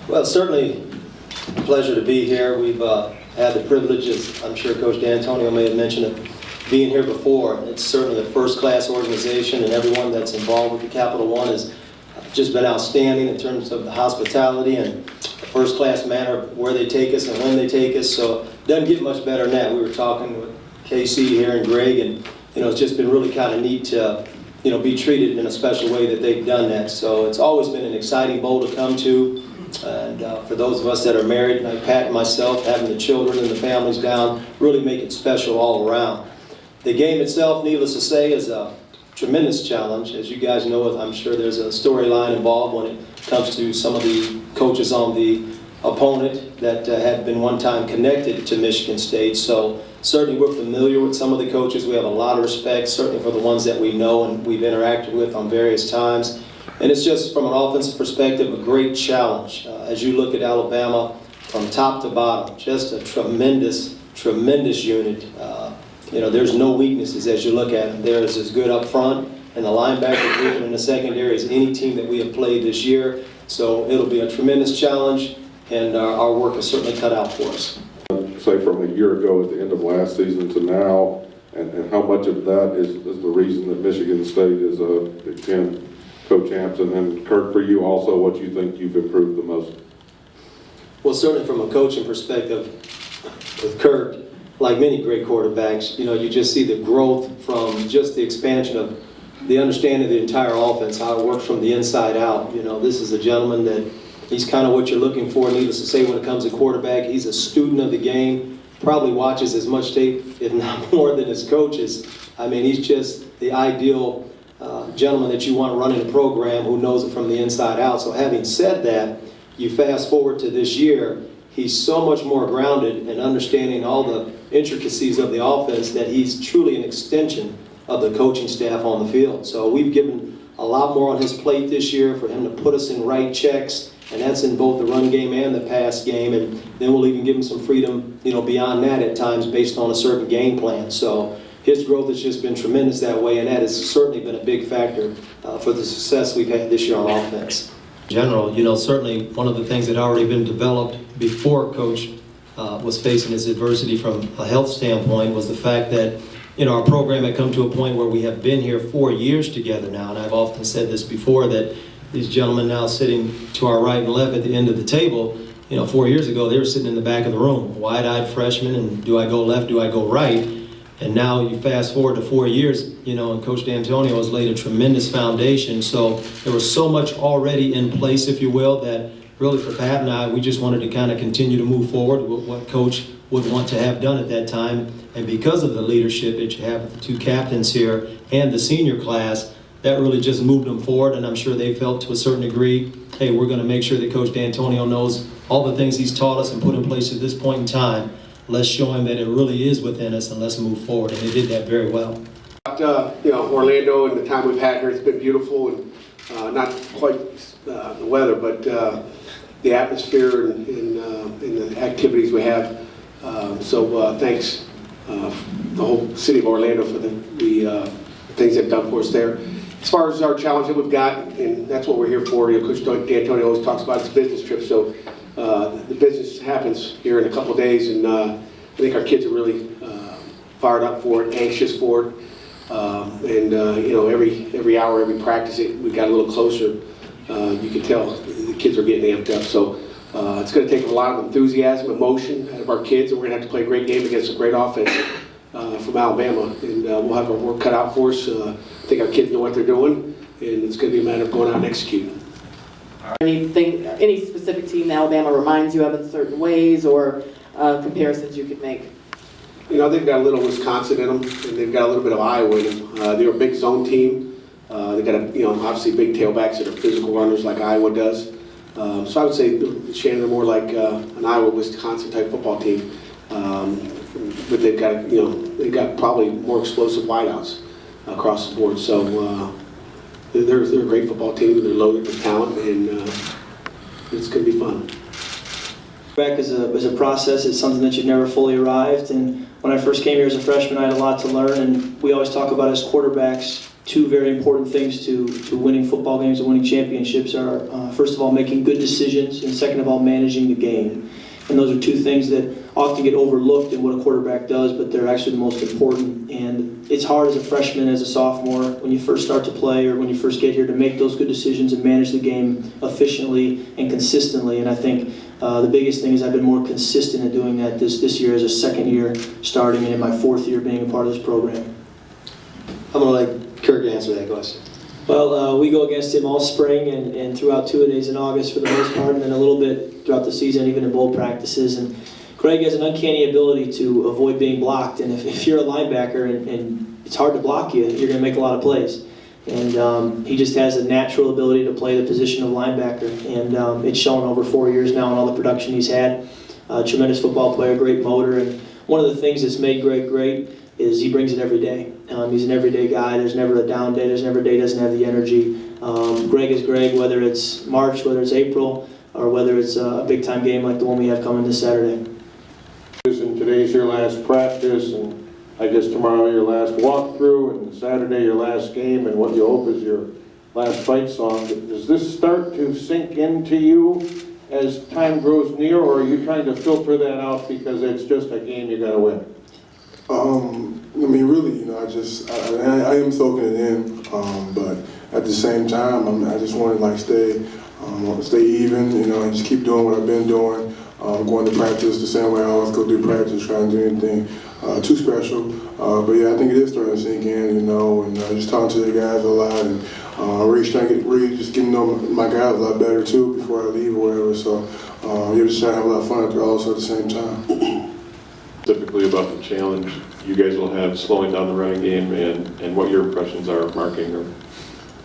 Well, certainly a pleasure to be here. We've had the privilege, as I'm sure Coach D'Antonio may have mentioned, of being here before. It's certainly a first-class organization, and everyone that's involved with the Capital One has just been outstanding in terms of the hospitality and the first-class manner of where they take us and when they take us. So it doesn't get much better than that. We were talking with KC here and Greg, and it's just been really kind of neat to be treated in a special way that they've done that. So it's always been an exciting bowl to come to. And for those of us that are married, like Pat and myself, having the children and the families down, really make it special all around. The game itself, needless to say, is a tremendous challenge. As you guys know, I'm sure there's a storyline involved when it comes to some of the coaches on the opponent that had been one time connected to Michigan State. So certainly we're familiar with some of the coaches. We have a lot of respect, certainly for the ones that we know and we've interacted with on various times. And it's just, from an offensive perspective, a great challenge. As you look at Alabama from top to bottom, just a tremendous, tremendous unit. There's no weaknesses as you look at them. They're as good up front and the linebacker group in the secondary as any team that we have played this year. So it'll be a tremendous challenge, and our work is certainly cut out for us. Say from a year ago at the end of last season to now, and how much of that is the reason that Michigan State is a Big Ten co-champs, and then Kirk, for you also, what you think you've improved the most? Well, certainly from a coaching perspective with Kirk, like many great quarterbacks, you just see the growth from just the expansion of the understanding of the entire offense, how it works from the inside out. This is a gentleman that he's kind of what you're looking for, needless to say, when it comes to quarterback. He's a student of the game, probably watches as much tape, if not more, than his coaches. I mean, he's just the ideal gentleman that you want running a program who knows it from the inside out. So having said that, you fast forward to this year, he's so much more grounded in understanding all the intricacies of the offense that he's truly an extension of the coaching staff on the field. So we've given a lot more on his plate this year for him to put us in right checks, and that's in both the run game and the pass game, and then we'll even give him some freedom, beyond that at times based on a certain game plan. So his growth has just been tremendous that way, and that has certainly been a big factor for the success we've had this year on offense. In general, certainly one of the things that had already been developed before Coach was facing his adversity from a health standpoint was the fact that our program had come to a point where we have been here 4 years together now, and I've often said this before, that these gentlemen now sitting to our right and left at the end of the table, 4 years ago they were sitting in the back of the room, wide-eyed freshmen, and do I go left, do I go right? And now you fast forward to 4 years, and Coach D'Antonio has laid a tremendous foundation. So there was so much already in place, if you will, that really for Pat and I, we just wanted to kind of continue to move forward with what Coach would want to have done at that time. And because of the leadership that you have with the two captains here and the senior class, that really just moved them forward. And I'm sure they felt to a certain degree, hey, we're going to make sure that Coach D'Antonio knows all the things he's taught us and put in place at this point in time. Let's show him that it really is within us, and let's move forward. And they did that very well. Orlando and the time we've had here, it's been beautiful, and not quite the weather, but the atmosphere and the activities we have. So thanks the whole city of Orlando for the things they've done for us there. As far as our challenge that we've got, and that's what we're here for. Coach D'Antonio always talks about his business trip, so the business happens here in a couple of days, and I think our kids are really fired up for it, anxious for it, and every hour, every practice, we got a little closer. You can tell the kids are getting amped up. So it's going to take a lot of enthusiasm, emotion out of our kids, and we're going to have to play a great game against a great offense from Alabama, and we'll have our work cut out for us. I think our kids know what they're doing, and it's going to be a matter of going out and executing. Any specific team that Alabama reminds you of in certain ways, or comparisons you could make? They've got a little Wisconsin in them, and they've got a little bit of Iowa in them. They're a big zone team. They've got obviously big tailbacks that are physical runners like Iowa does. So I would say Shannon are more like an Iowa-Wisconsin type football team, but they've got probably more explosive wideouts across the board. So they're a great football team. They're loaded with talent, and it's going to be fun. Back is a process. It's something that you've never fully arrived. And when I first came here as a freshman, I had a lot to learn. And we always talk about as quarterbacks, two very important things to winning football games and winning championships are, first of all, making good decisions, and second of all, managing the game. And those are two things that often get overlooked in what a quarterback does, but they're actually the most important. And it's hard as a freshman, as a sophomore, when you first start to play or when you first get here, to make those good decisions and manage the game efficiently and consistently. And I think the biggest thing is I've been more consistent at doing that this year as a second year starting and in my fourth year being a part of this program. I'm going to let Kirk answer that question. Well, we go against him all spring and throughout two-a-days in August for the most part, and then a little bit throughout the season, even in bowl practices. And Greg has an uncanny ability to avoid being blocked. And if you're a linebacker and it's hard to block you, you're going to make a lot of plays. And he just has a natural ability to play the position of linebacker. And it's shown over 4 years now in all the production he's had. Tremendous football player, great motor. And one of the things that's made Greg great is he brings it every day. He's an everyday guy. There's never a down day. There's never a day he doesn't have the energy. Greg is Greg, whether it's March, whether it's April, or whether it's a big-time game like the one we have coming this Saturday. And today's your last practice, and I guess tomorrow your last walkthrough, and Saturday your last game, and what you hope is your last fight song. Does this start to sink into you as time grows near, or are you trying to filter that out because it's just a game you got to win? I mean, really, I am soaking it in, but at the same time, I just want to stay even, and just keep doing what I've been doing. Going to practice the same way I always go do practice, trying to do anything too special. But yeah, I think it is starting to sink in, and just talking to the guys a lot, and really just getting to know my guys a lot better too before I leave or whatever. So yeah, just trying to have a lot of fun out there also at the same time. Specifically about the challenge you guys will have slowing down the running game and what your impressions are of marking or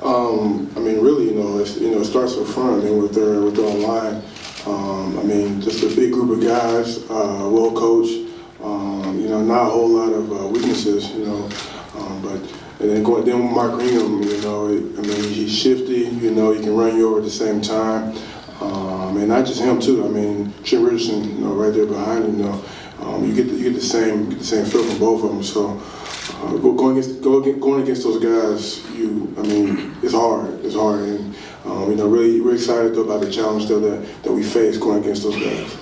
I mean, really, it starts up front. I mean, with their line. I mean, just a big group of guys, well coached. Not a whole lot of weaknesses. But and then with Mark Ingham, he's shifty. He can run you over at the same time. And not just him too. I mean, Trent Richardson, right there behind him. You get the same feel from both of them. So going against those guys, it's hard. It's hard, and really excited about the challenge that we face going against those guys.